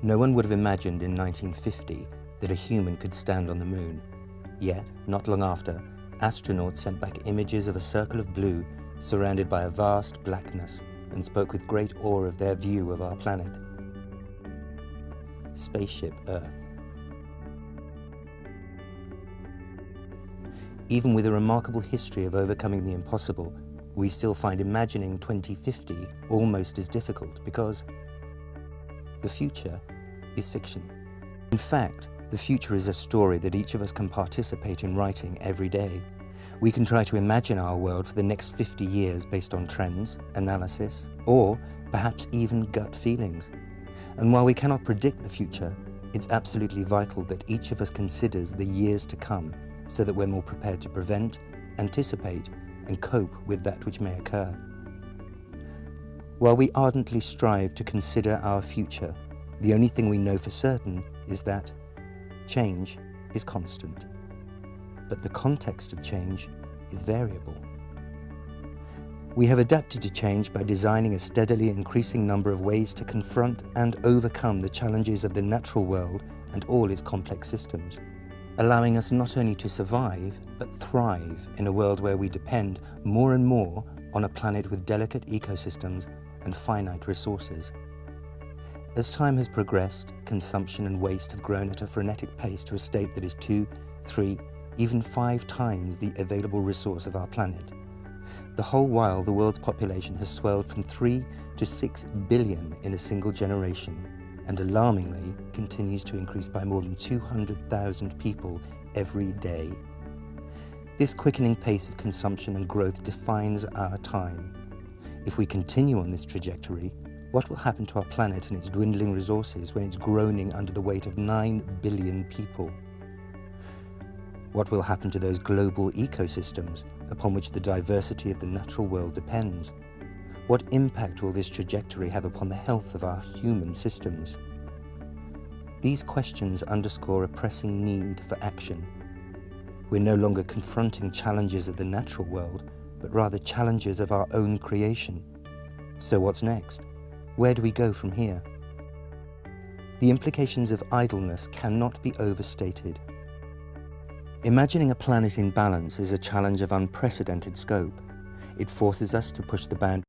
No one would have imagined in 1950 that a human could stand on the moon. Yet, not long after, astronauts sent back images of a circle of blue surrounded by a vast blackness and spoke with great awe of their view of our planet. Spaceship Earth. Even with a remarkable history of overcoming the impossible, we still find imagining 2050 almost as difficult because the future is fiction. In fact, the future is a story that each of us can participate in writing every day. We can try to imagine our world for the next 50 years based on trends, analysis, or perhaps even gut feelings. And while we cannot predict the future, it's absolutely vital that each of us considers the years to come so that we're more prepared to prevent, anticipate, and cope with that which may occur. While we ardently strive to consider our future, the only thing we know for certain is that change is constant, but the context of change is variable. We have adapted to change by designing a steadily increasing number of ways to confront and overcome the challenges of the natural world and all its complex systems, allowing us not only to survive, but thrive in a world where we depend more and more on a planet with delicate ecosystems and finite resources. As time has progressed, consumption and waste have grown at a frenetic pace to a state that is 2, 3, even 5 times the available resource of our planet. The whole while the world's population has swelled from 3 to 6 billion in a single generation, and alarmingly continues to increase by more than 200,000 people every day. This quickening pace of consumption and growth defines our time. If we continue on this trajectory, what will happen to our planet and its dwindling resources when it's groaning under the weight of 9 billion people? What will happen to those global ecosystems upon which the diversity of the natural world depends? What impact will this trajectory have upon the health of our human systems? These questions underscore a pressing need for action. We're no longer confronting challenges of the natural world, but rather challenges of our own creation. So what's next? Where do we go from here? The implications of idleness cannot be overstated. Imagining a planet in balance is a challenge of unprecedented scope. It forces us to push the boundaries